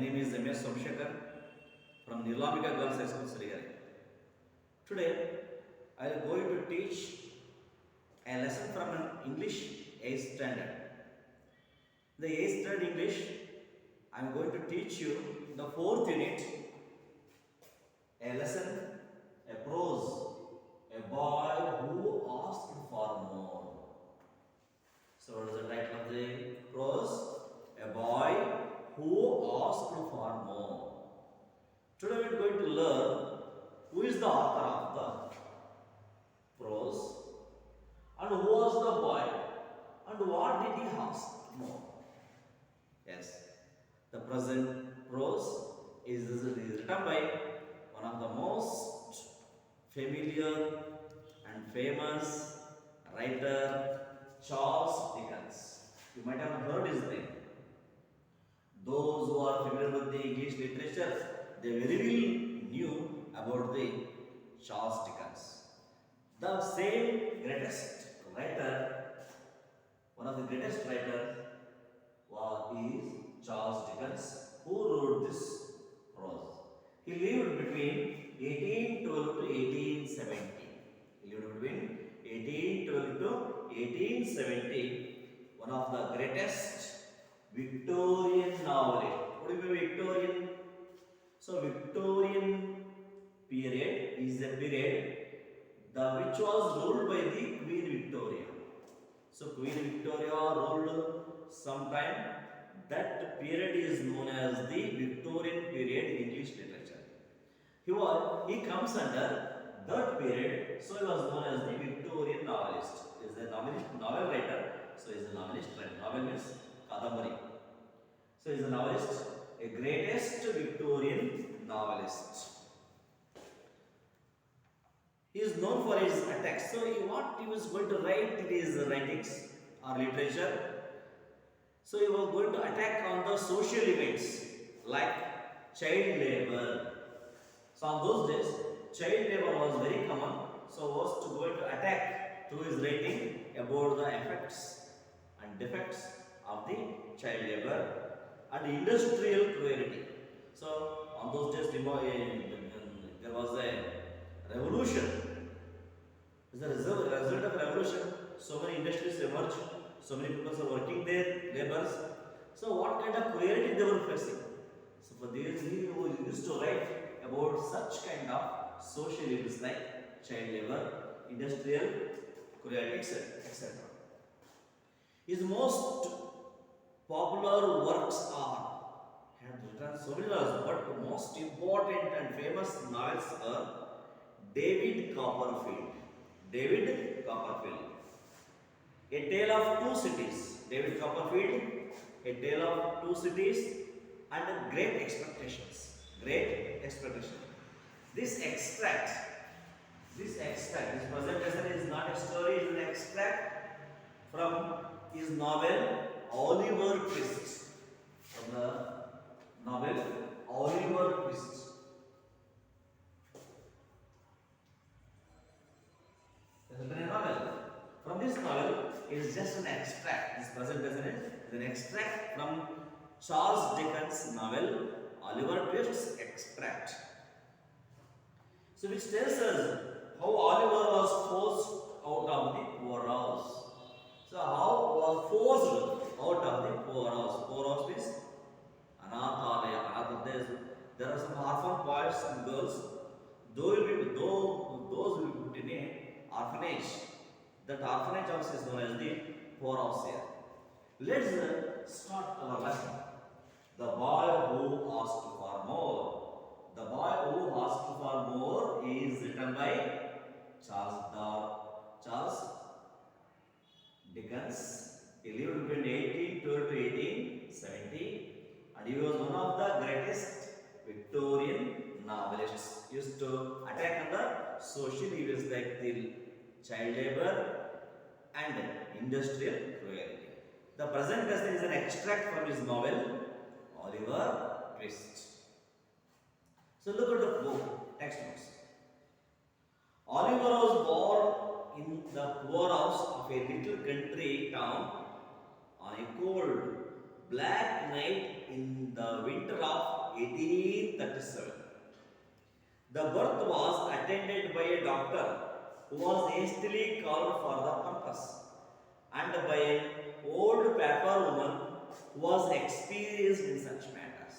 name is M.S. Somshekar from Nirlamika Girls High School, Srigari. Today, I am going to teach a lesson from an English 8th standard. The 8th standard English, I am going to teach you the 4th unit, a lesson, a prose, a boy who asked for more. So, what is the title of the prose? A boy who asked for more. Today we are going to learn who is the author of the prose and who was the boy and what did he ask more. Yes, the present prose is written by one of the most familiar and famous writer, Charles Dickens. You might have heard his name. Those who are familiar with the English literature, they very well knew about the Charles Dickens. The same greatest writer, one of the greatest writers, is Charles Dickens, who wrote this prose. He lived between 1812 to 1870. He lived between 1812 to 1870. One of the greatest Victorian novelist. What do you mean Victorian? So Victorian period is a period which was ruled by the Queen Victoria. So Queen Victoria ruled sometime. That period is known as the Victorian period in English literature. He comes under that period, so he was known as the Victorian novelist. He is a novel writer. So he is a novelist. Novel means Kadambari. So he is a novelist, a greatest Victorian novelist. He is known for his attacks. So what he was going to write in his writings or literature. So he was going to attack on the social events like child labor. So on those days, child labor was very common. So was going to attack through his writing about the effects and defects of the child labor and industrial cruelty. So on those days, there was a revolution. As a result of revolution, so many industries emerged, so many people are working their labors. So what kind of cruelty they were facing? So for this, he used to write about such kind of social evils like child labor, industrial cruelty, etc. His most popular works he had written so many novels, but the most important and famous novels are David Copperfield. David Copperfield. A Tale of Two Cities. David Copperfield. A Tale of Two Cities and Great Expectations. Great Expectations. This presentation is not a story, it is an extract from his novel Oliver Twist. From the novel Oliver Twist. From this novel is just an extract. This presentation is an extract from Charles Dickens' novel Oliver Twist's extract. So which tells us how Oliver was forced out of the poorhouse. So how was forced out of the poorhouse. Poorhouse means Anathalaya. There are some orphan boys and girls. Those will be put in a orphanage. That orphanage house is known as the poorhouse here. Let's start our lesson. The boy who asked for more. The boy who asked for more is written by Charles Dickens. He lived between 1812 to 1870 and he was one of the greatest Victorian novelists. He used to attack on the social evils like the child labor and industrial cruelty. The present lesson is an extract from his novel Oliver Twist. So look at the book, text books. Oliver was born in the poorhouse of a little country town on a cold, black night in the winter of 1837. The birth was attended by a doctor who was hastily called for the purpose, and by an old paper woman who was experienced in such matters.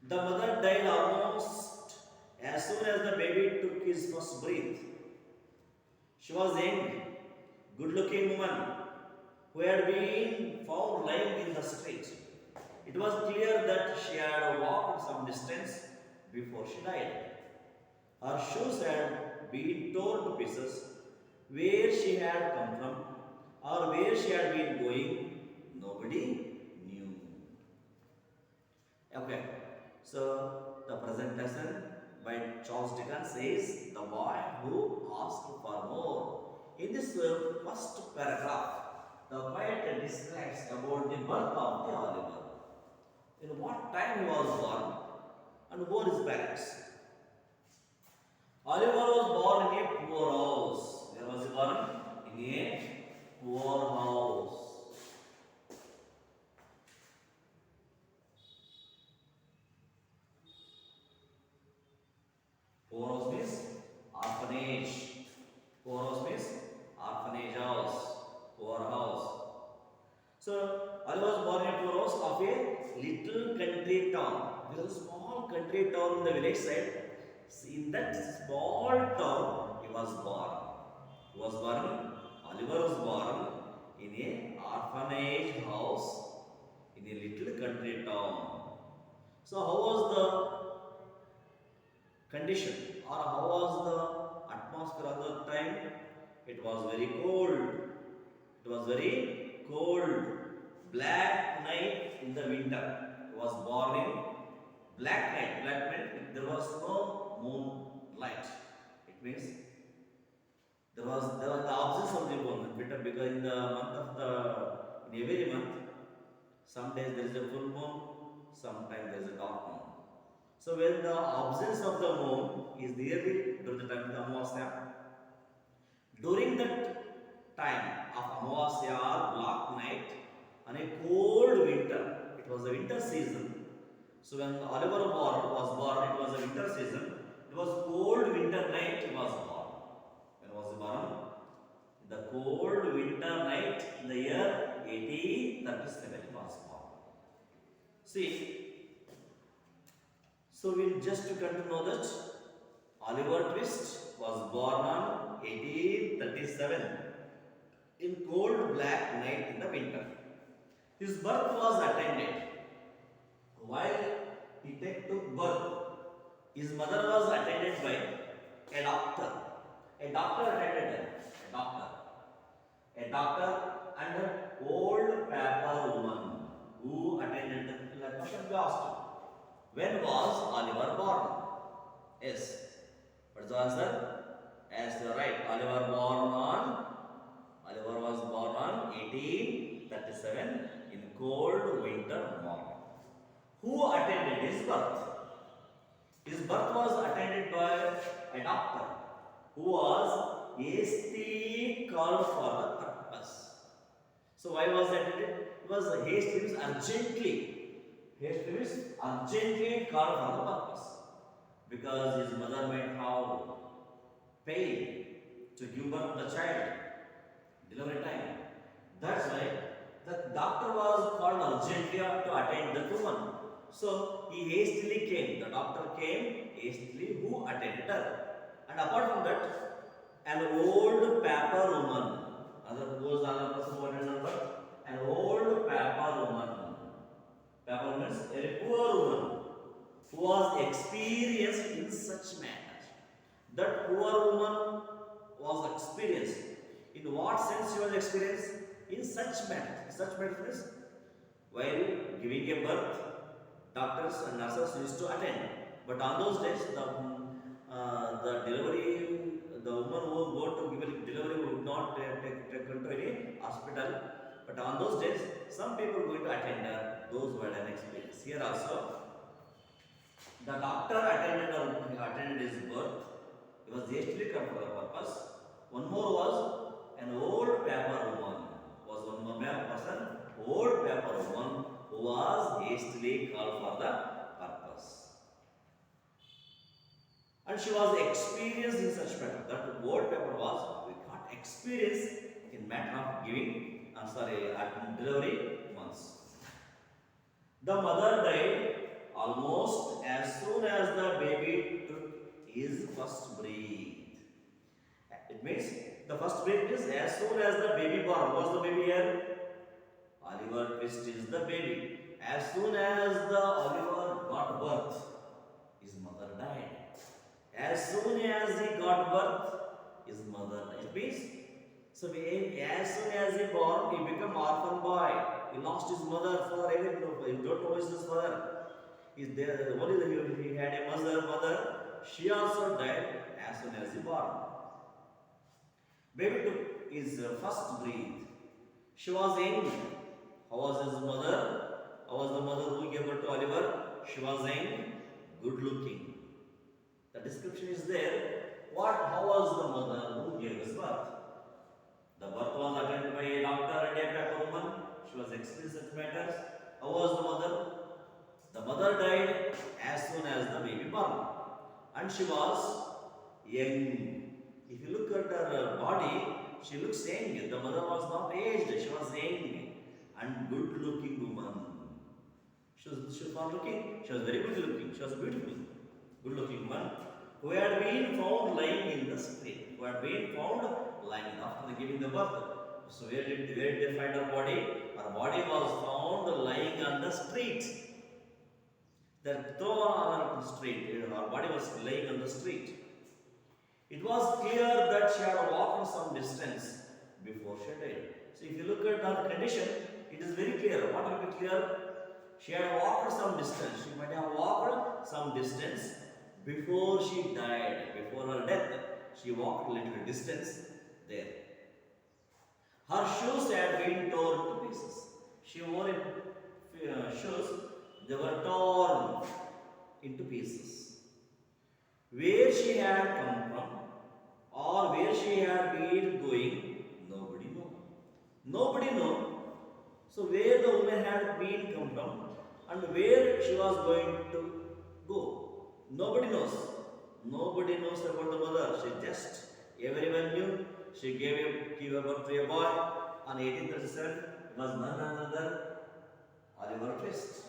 The mother died almost as soon as the baby took his first breath. She was a young, good-looking woman who had been found lying in the street. It was clear that she had walked some distance before she died. Her shoes had been torn to pieces. Where she had come from or where she had been going, nobody knew. Okay, so the present lesson by Charles Dickens says the boy who asked for more. In this first paragraph, the poet describes about the birth of the Oliver. In what time he was born and who are his parents. Oliver was born in a poor house. Where was he born? In a poor house. Poor house means orphanage. Poor house means orphanage house. Poor house. So, Oliver was born in a poor house of a little country town. There was a small country town in the village side. In that small town, he was born. Who was born? Oliver was born in a orphanage house in a little country town. So, how was the condition or how was the atmosphere at that time? It was very cold. It was very cold. Black night in the winter. He was born in black night. Black night. There was no moonlight. It means there was the absence of the moon. Because in the month of in every month, some days there is a full moon, sometimes there is a dark moon. So when the absence of the moon is nearly during the time of the Amavasya, during that time of Amavasya or black night, on a cold winter, it was a winter season. So when Oliver was born, it was a winter season. It was cold winter night he was born. When was he born? The cold winter night in the year 1837 he was born. See, so we'll just come to know that Oliver Twist was born on 1837 in cold black night in the winter. His birth was attended. While he took birth, his mother was attended by a doctor. A doctor attended her. A doctor. A doctor and an old paper woman who attended them. The question we asked. When was Oliver born? Yes. What's the answer? Yes, you are right. Oliver was born on 1837 in cold winter morning. Who attended his birth? His birth was attended by a doctor who was hastily called for the purpose. So why was that attended? It was hastily, urgently. Hastily means urgently called for the purpose. Because his mother might have pain to give birth to the child. Delivery time. That's why the doctor was called urgently to attend the woman. So he hastily came. The doctor came hastily, who attended her. And apart from that, an old paper woman. Another person who attended her. An old paper woman. Paper woman is a poor woman who was experienced in such matters. That poor woman was experienced. In what sense she was experienced? In such matters. Such matters while giving a birth, doctors and nurses used to attend. But on those days, the delivery, the woman who was going to give a delivery would not take her to any hospital. But on those days, some people were going to attend her, those who had an experience. Here also, the doctor attended his birth. He was hastily come for the purpose. One more was an old paper woman. Was one more person, old and she was experienced in such matter. That word paper was we got experience in matter of giving, delivery months. The mother died almost as soon as the baby took his first breath. It means the first breath is as soon as the baby born. Was the baby here? Oliver Twist is the baby. As soon as the Oliver got birth, his mother died. As soon as he got birth, his mother died. It means, so as soon as he born, he became orphan boy. He lost his mother forever. You don't know his mother. Is there? What is it? He had a mother. She also died as soon as he born. Baby took his first breath. She was young. How was his mother? How was the mother who gave birth to Oliver? She was young, good looking. The description is there. How was the mother who gave us birth? The birth was attended by a doctor and a paper woman. She was experienced in matters. How was the mother? The mother died as soon as the baby born. And she was young. If you look at her body, she looks young. The mother was not aged. She was young and good looking woman. She was not looking. She was very good looking. She was beautiful. Good looking woman who had been found lying in the street. Who had been found lying after giving the birth. So where did they find her body? Her body was found lying on the street. They thrown on the street. Her body was lying on the street. It was clear that she had walked some distance before she died. So if you look at her condition, it is very clear. What will be clear? She had walked some distance. She might have walked some distance before she died, before her death. She walked a little distance there. Her shoes had been torn to pieces. She wore shoes, they were torn into pieces. Where she had come from or where she had been going, nobody knows. Nobody knows. So where the woman had been come from and where she was going to go, nobody knows. Nobody knows about the mother. Everyone knew she gave birth to a boy on 1837. It was none other Oliver Twist.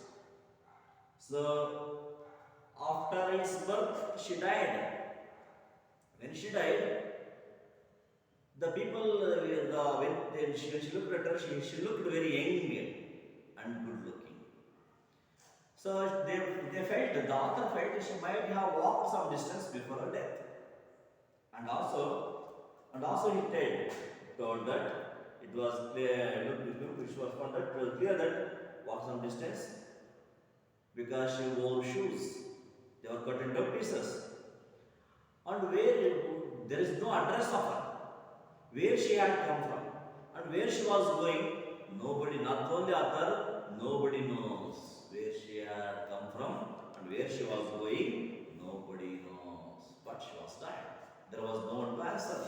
So after his birth, she died. When she died, the people, when she looked at her, she looked very young and good looking. So they felt, the author felt she might have walked some distance before her death. And also he told that it was clear, which was found that it was clear that walked some distance because she wore shoes. They were cut into pieces. And where there is no address of her, where she had come from and where she was going, nobody, not only author, nobody knows where she had come from and where she was going, nobody knows. But she was dying. There was no one to answer.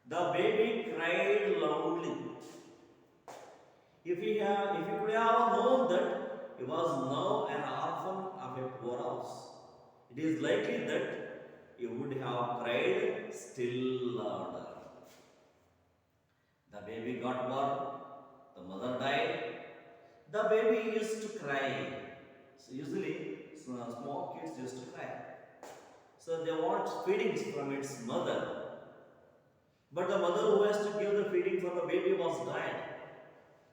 The baby cried loudly. If he could have known that he was now an orphan of a poor house, it is likely that he would have cried still louder. The baby got born, the mother died. The baby used to cry. So usually small kids used to cry. So they want feedings from its mother. But the mother who has to give the feeding for the baby was died.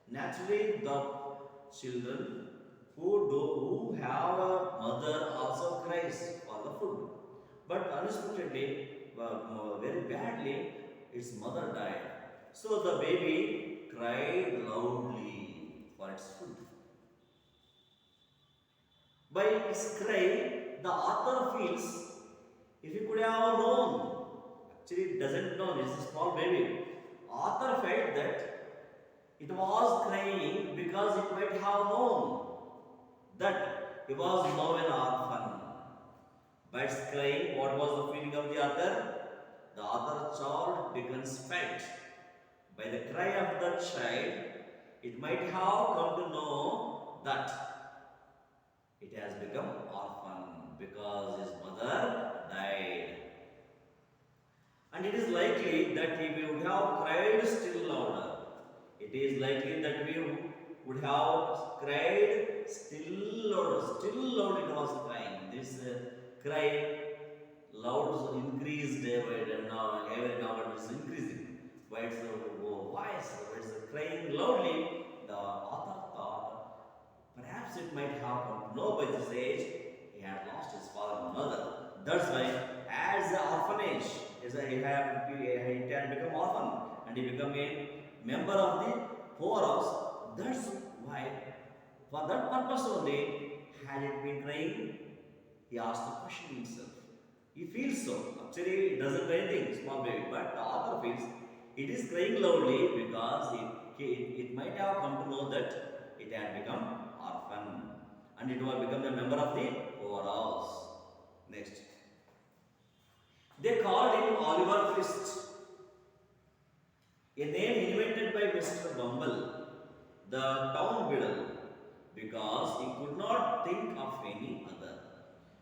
Naturally, the children who have a mother also cries for the food. But unexpectedly, very badly, its mother died. So the baby cried loudly for its food. By its cry, the author feels, if he could have known, actually it doesn't know, it's a small baby. Author felt that it was crying because it might have known that he was now an orphan. By its crying, what was the feeling of the author? The other child becomes felt. By the cry of the child, it might have come to know that it has become orphan because his mother died. died. And it is likely that he would have cried still louder. It is likely that we would have cried still louder. Still loud it was crying. This cry loud increased day by day. Now every now and it is increasing. By its voice, by its crying loudly, the author thought perhaps it might have come to know by this age he had lost his father and mother. That's why, as an orphanage, he had become orphan and he become a member of the poor house. That's why, for that purpose only, had it been crying, he asked the question himself. He feels so. Actually, it doesn't do anything, small baby, but the author feels it is crying loudly because it might have come to know that it had become orphan and it will become a member of the poor house. Next. They called him Oliver Twist, a name invented by Mr. Bumble, the town beadle, because he could not think of any other.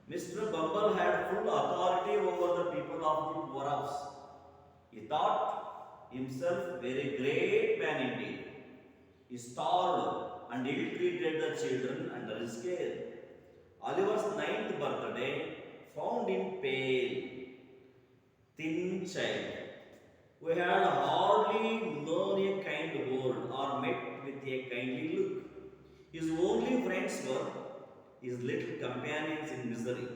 Mr. Bumble had full authority over the people of the poor house. He thought himself very great man indeed. He starved and ill-treated the children under his care. Oliver's ninth birthday found him pale, thin child, who had hardly known a kind word or met with a kindly look. His only friends were his little companions in misery,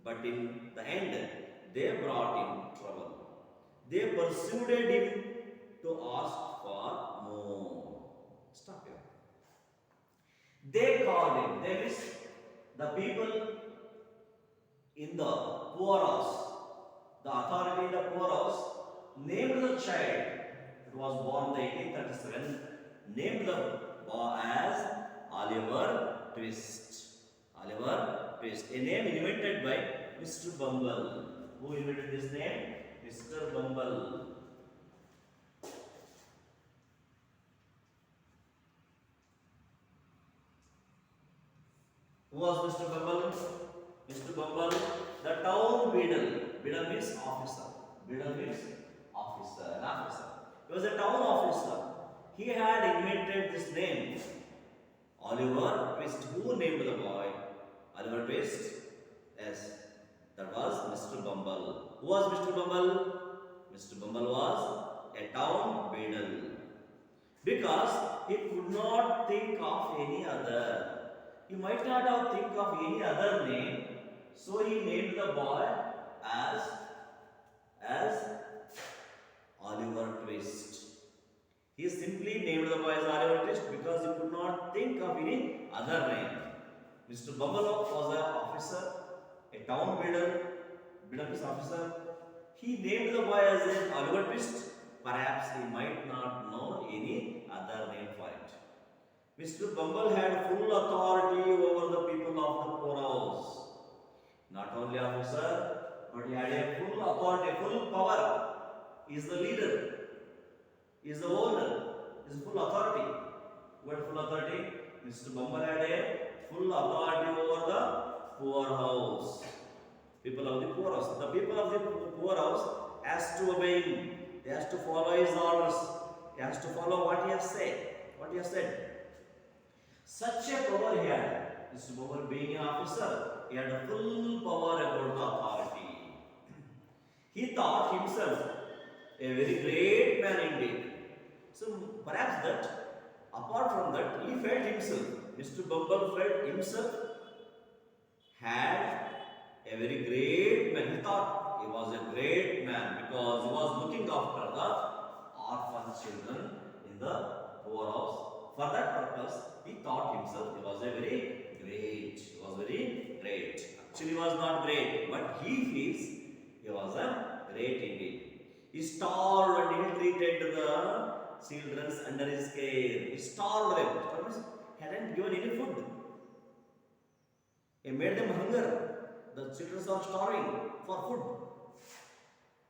but in the end, they brought him trouble. They persuaded him to ask for more. Stop here. They called him, they means the people in the poor house, the authority in the poor house, named the child, it was born in 1837, named the boy as Oliver Twist. Oliver Twist, a name invented by Mr. Bumble. Who invented this name? Mr. Bumble. Who was Mr. Bumble? Mr. Bumble, the town beadle. Beadle means officer. Beadle means officer, an officer. He was a town officer. He had invented this name, Oliver Twist. Who named the boy Oliver Twist? Yes, that was Mr. Bumble. Who was Mr. Bumble? Mr. Bumble was a town beadle because he could not think of any other. He might not have think of any other name, so he named the boy as Oliver Twist. He simply named the boy as Oliver Twist because he could not think of any other name. Mr. Bumble was an officer, a town beadle, beadle officer. He named the boy as Oliver Twist. Perhaps he might not know any other name for it. Mr. Bumble had full authority over the people of the poor house. Not only officer, but he had a full authority, full power. He is the leader, he is the owner, he is full authority. What full authority? Mr. Bumble had a full authority over the poor house. People of the poor house. The people of the poor house has to obey him. They has to follow his orders. He has to follow what he has said. What he has said. Such a power he had. Mr. Bumble being an officer, he had a full power about the authority. He thought himself a very great man indeed. So perhaps that, apart from that, he felt himself, Mr. Bumble felt himself had a very great man. He thought he was a great man because he was looking after the orphan children in the poor house. For that purpose, he thought himself he was a very great. He was very great. Actually, he was not great, but he feels he was a great indeed. He starved and ill-treated the children under his care. He starved them. Starved means he hadn't given any food. He made them hunger. The children are starving for food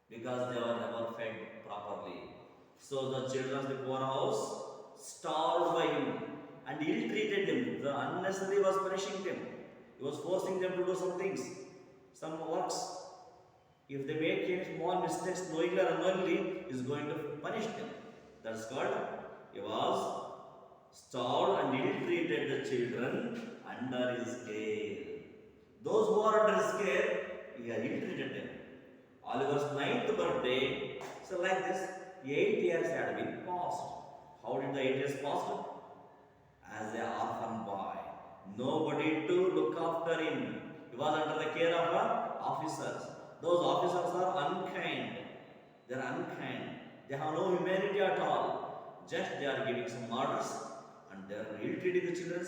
because they were never fed properly. So the children of the poor house starved by him and ill-treated them. The unnecessary was punishing them. He was forcing them to do some things, some works. If they make any small mistakes knowingly or unknowingly, he is going to punish them. That's called, he was starved and ill-treated the children under his care. Those who are under his care, he had ill-treated them. Oliver's ninth birthday, so like this, 8 years had been passed. How did the 8 years pass? As an orphan boy. Nobody to look after him. He was under the care of officers. Those officers are unkind. They are unkind. They have no humanity at all. Just they are giving some orders and they are ill-treating the children.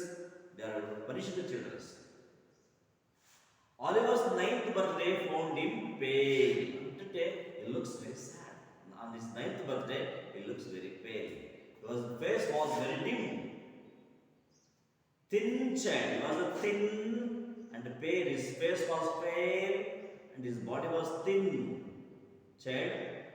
They are punishing the children. Oliver's ninth birthday found him pale. Today he looks very sad. On his ninth birthday, he looks very pale. His face was very dim. Thin child. He was a thin and pale. His face was pale and his body was thin. Child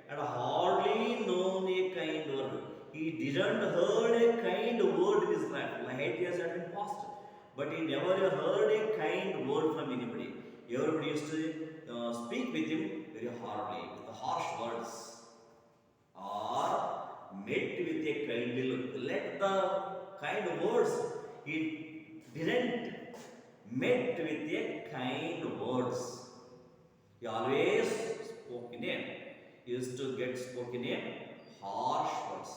had hardly known a kind word. He didn't heard a kind word in his life. Like 8 years had been passed, but he never heard a kind word from anybody. Everybody used to speak with him very hardly, with the harsh words, or met with a kindly look. Let the kind words, he didn't met with a kind words. He always spoke in him. He used to get spoken in harsh words,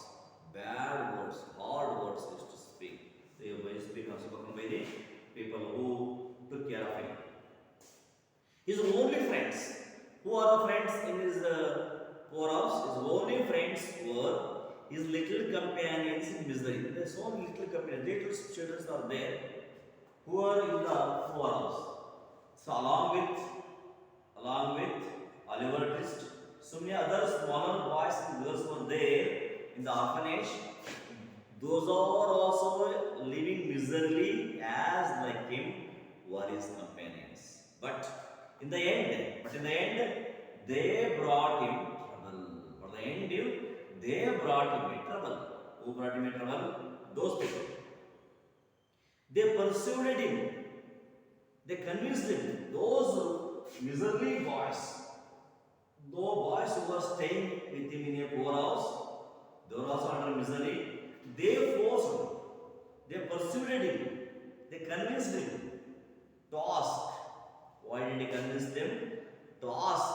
bad words, hard words he used to speak. So he was speaking by the people who took care of him. His only friends, who are the friends in his poorhouse? His only friends were his little companions in misery. There are so many little companions, little children are there who are in the poorhouse. So along with Oliver Twist, so many other smaller boys and girls were there in the orphanage. Those are also living miserably as like him were his companions. But in the end, they brought him trouble. For the end, they brought him a trouble. Who brought him a trouble? Those people. They persuaded him. They convinced him. Those miserly boys, those boys who were staying with him in a poorhouse, they were also under misery. They forced him. They persuaded him. They convinced him to ask. Why did he convince them? To ask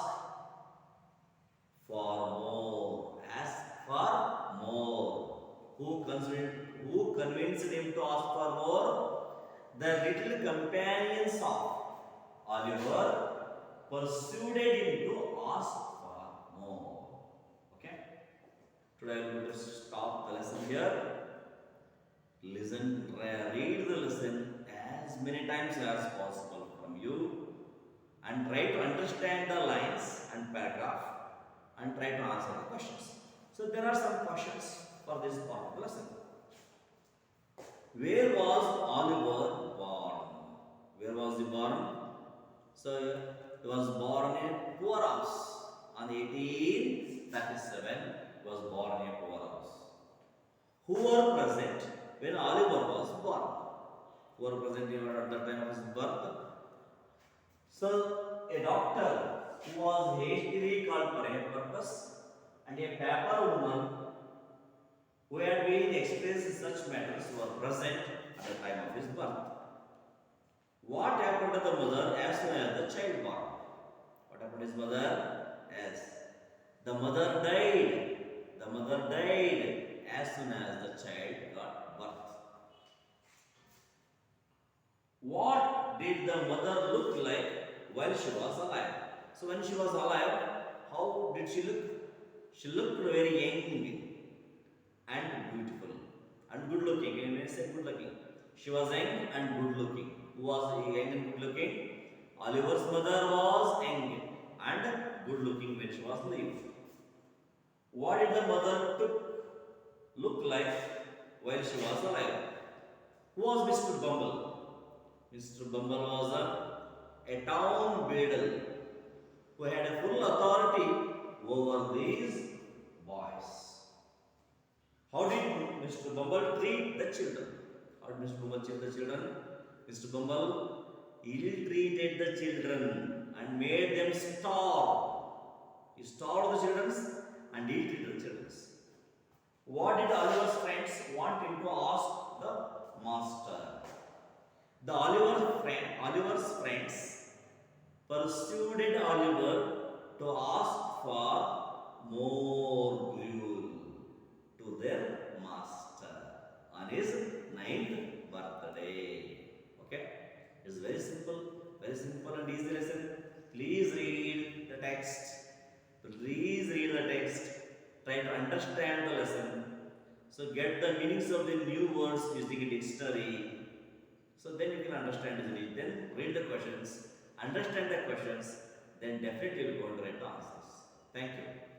for more. Ask for more. Who convinced him to ask for more? The little companions of Oliver persuaded him to ask for more. Okay? Today I am going to stop the lesson here. Listen, read the lesson as many times as possible from you and try to understand the lines and paragraph and try to answer the questions. So there are some questions for this part of the lesson. Where was Oliver born? Where was he born? So he was born in a poorhouse. On 1837, he was born in a poorhouse. Who were present when Oliver was born? Who were present at the time of his birth? So a doctor who was hastily called for a purpose, and a paper woman who had been experienced in such matters were present at the time of his birth. What happened to the mother as soon as the child born? What happened to his mother? As the mother died. The mother died as soon as the child got birth. What did the mother look like while she was alive? So when she was alive, how did she look? She looked very young and beautiful and good looking. When I say good looking, she was young and good looking. Who was young and good looking? Oliver's mother was young and good looking when she was living. What did the mother look like while she was alive? Who was Mr. Bumble? Mr. Bumble was a town beadle who had a full authority over these boys. How did Mr. Bumble treat the children? How did Mr. Bumble treat the children? Mr. Bumble ill-treated the children and made them starve. He starved the children and he treated the children. What did Oliver's friends want him to ask the master? Oliver's friends persuaded Oliver to ask for more gruel to their master on his 9th birthday. Okay, it's very simple and easy lesson. Please read the text. Please read the text. Try to understand the lesson. So get the meanings of the new words using a dictionary. So then you can understand easily. Then read the questions, understand the questions, then definitely you will go to write the answers. Thank you.